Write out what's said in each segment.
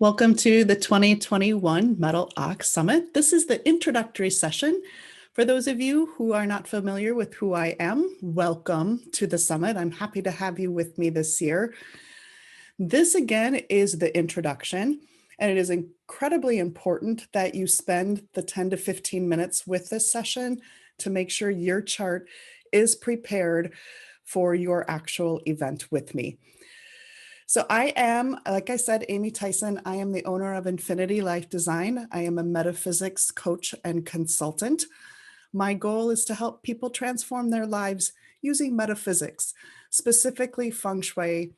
Welcome to the 2021 Metal Ox Summit. This is the introductory session. For those of you who are not familiar with who I am, welcome to the summit. I'm happy to have you with me this year. This again is the introduction, and it is incredibly important that you spend the 10 to 15 minutes with this session to make sure your chart is prepared for your actual event with me. So I am, like I said, Amy Tyson. I am the owner of Infinity Life Design. I am a metaphysics coach and consultant. My goal is to help people transform their lives using metaphysics, specifically feng shui,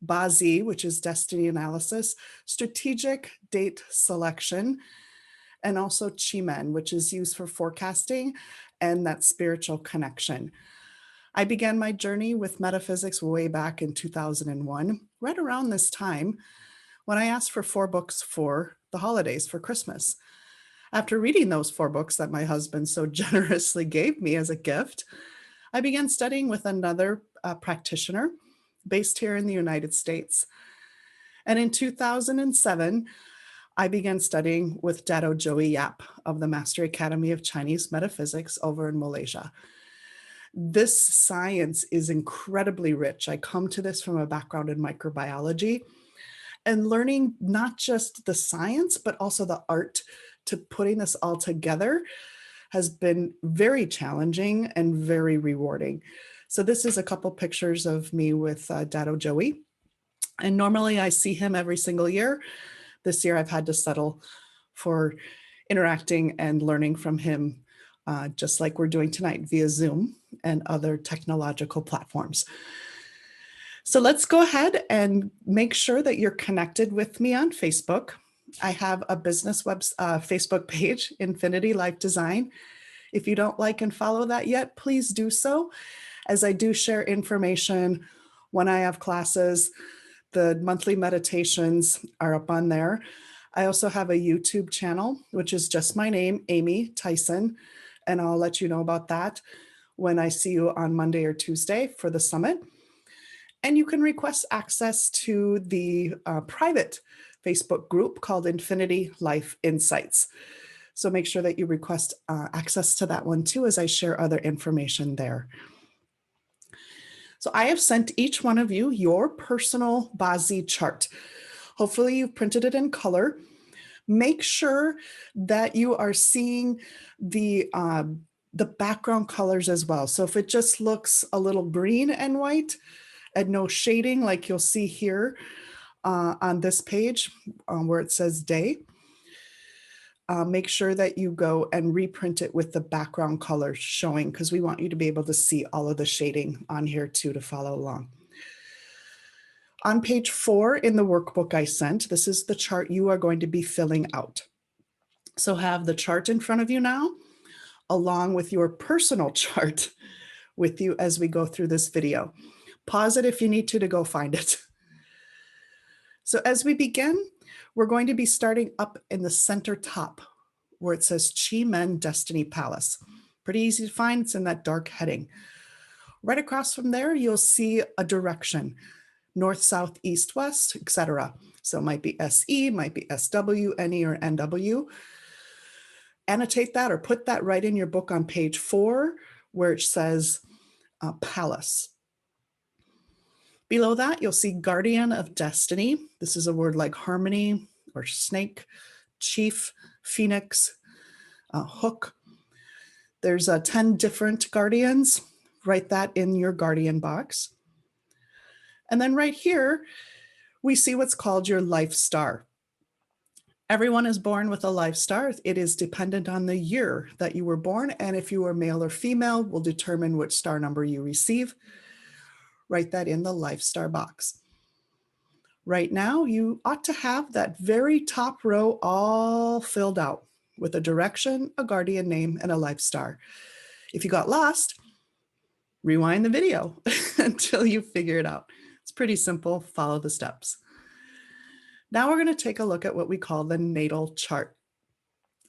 BaZi, which is destiny analysis, strategic date selection, and also Chi-Men, which is used for forecasting and that spiritual connection. I began my journey with metaphysics way back in 2001, right around this time when I asked for 4 books for the holidays for Christmas. After reading those 4 books that my husband so generously gave me as a gift, I began studying with another practitioner based here in the United States. And in 2007, I began studying with Dato Joey Yap of the Mastery Academy of Chinese Metaphysics over in Malaysia. This science is incredibly rich. I come to this from a background in microbiology and learning not just the science, but also the art to putting this all together has been very challenging and very rewarding. So this is a couple pictures of me with Dato Joey. And normally I see him every single year. This year I've had to settle for interacting and learning from him just like we're doing tonight via Zoom and other technological platforms. So let's go ahead and make sure that you're connected with me on Facebook. I have a business Facebook page, Infinity Life Design. If you don't like and follow that yet, please do so, as I do share information when I have classes. The monthly meditations are up on there. I also have a YouTube channel, which is just my name, Amy Tyson, and I'll let you know about that when I see you on Monday or Tuesday for the summit. And you can request access to the private Facebook group called Infinity Life Insights. So make sure that you request access to that one too, as I share other information there. So I have sent each one of you your personal BaZi chart. Hopefully you've printed it in color. Make sure that you are seeing the background colors as well. So if it just looks a little green and white and no shading, like you'll see here on this page where it says day, make sure that you go and reprint it with the background colors showing, because we want you to be able to see all of the shading on here too to follow along. On page 4 in the workbook I sent, this is the chart you are going to be filling out. So have the chart in front of you now, along with your personal chart with you as we go through this video. Pause it if you need to go find it. So as we begin, we're going to be starting up in the center top where it says Chi-Men Destiny Palace. Pretty easy to find, it's in that dark heading. Right across from there, you'll see a direction. North, south, east, west, etc. So it might be SE, might be SW, NE, or NW. Annotate that or put that right in your book on page 4, where it says palace. Below that, you'll see guardian of destiny. This is a word like harmony or snake, chief, phoenix, hook. There's 10 different guardians. Write that in your guardian box. And then right here, we see what's called your life star. Everyone is born with a life star. It is dependent on the year that you were born, and if you are male or female, will determine which star number you receive. Write that in the life star box. Right now, you ought to have that very top row all filled out with a direction, a guardian name, and a life star. If you got lost, rewind the video until you figure it out. It's pretty simple. Follow the steps. Now we're going to take a look at what we call the natal chart.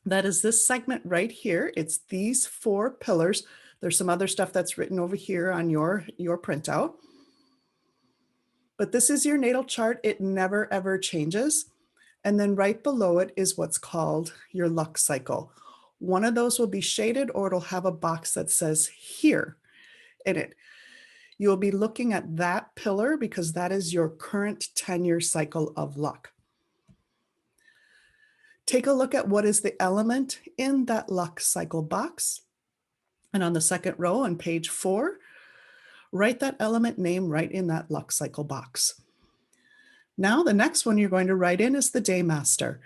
That is this segment right here. It's these 4 pillars. There's some other stuff that's written over here on your printout. But this is your natal chart. It never, ever changes. And then right below it is what's called your luck cycle. One of those will be shaded, or it'll have a box that says here in it. You'll be looking at that pillar because that is your current 10-year cycle of luck. Take a look at what is the element in that luck cycle box. And on the second row on page 4, write that element name right in that luck cycle box. Now the next one you're going to write in is the day master.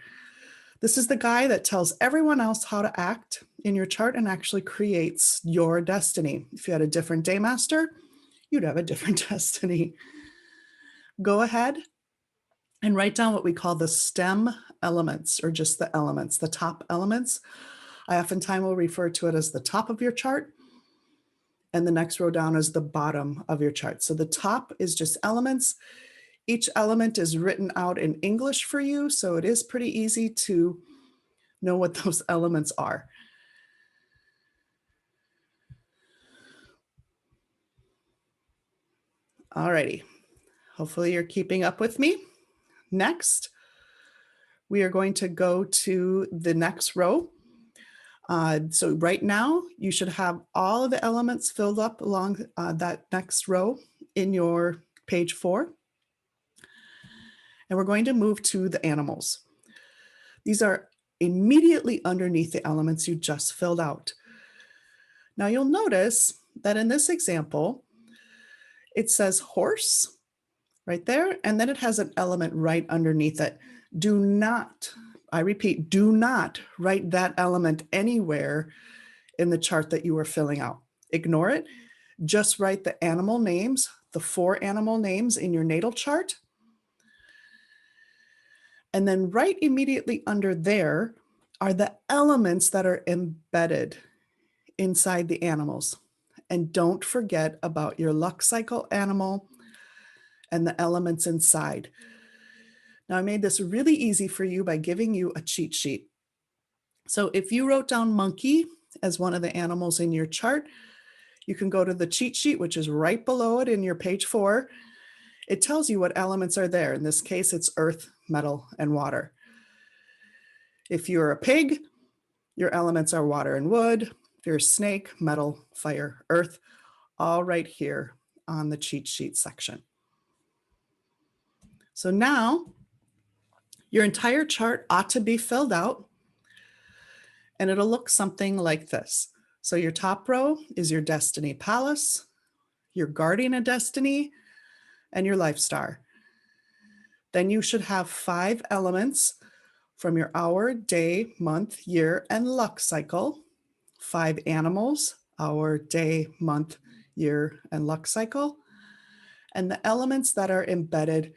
This is the guy that tells everyone else how to act in your chart and actually creates your destiny. If you had a different day master, you'd have a different destiny. Go ahead and write down what we call the stem elements, or just the elements, the top elements. I oftentimes will refer to it as the top of your chart, and the next row down is the bottom of your chart. So the top is just elements. Each element is written out in English for you, so it is pretty easy to know what those elements are. Alrighty, hopefully you're keeping up with me. Next, we are going to go to the next row. So right now, you should have all of the elements filled up along that next row in your page 4. And we're going to move to the animals. These are immediately underneath the elements you just filled out. Now you'll notice that in this example, it says horse right there, and then it has an element right underneath it. Do not, I repeat, do not write that element anywhere in the chart that you are filling out. Ignore it. Just write the animal names, the 4 animal names in your natal chart. And then right immediately under there are the elements that are embedded inside the animals. And don't forget about your luck cycle animal and the elements inside. Now I made this really easy for you by giving you a cheat sheet. So if you wrote down monkey as one of the animals in your chart, you can go to the cheat sheet, which is right below it in your page 4. It tells you what elements are there. In this case, it's earth, metal, and water. If you're a pig, your elements are water and wood. If you're a snake, metal, fire, earth, all right here on the cheat sheet section. So now your entire chart ought to be filled out, and it'll look something like this. So your top row is your destiny palace, your guardian of destiny, and your life star. Then you should have 5 elements from your hour, day, month, year, and luck cycle. 5 animals, hour, day, month, year, and luck cycle. And the elements that are embedded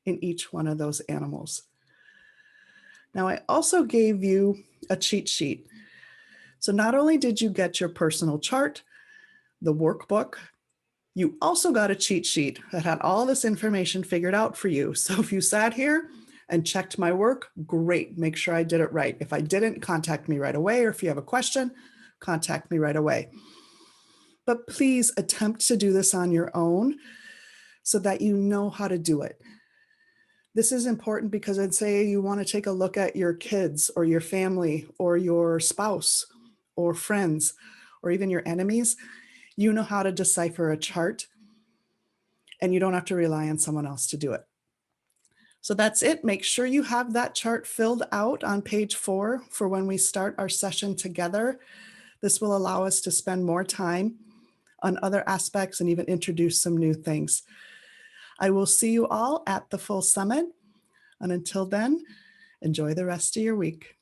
in each one of those animals. Now, I also gave you a cheat sheet. So not only did you get your personal chart, the workbook, you also got a cheat sheet that had all this information figured out for you. So if you sat here and checked my work, great, make sure I did it right. If I didn't, contact me right away, or if you have a question, contact me right away. But please attempt to do this on your own so that you know how to do it. This is important because I'd say you want to take a look at your kids or your family or your spouse or friends or even your enemies. You know how to decipher a chart, and you don't have to rely on someone else to do it. So that's it. Make sure you have that chart filled out on page 4 for when we start our session together. This will allow us to spend more time on other aspects and even introduce some new things. I will see you all at the full summit. And until then, enjoy the rest of your week.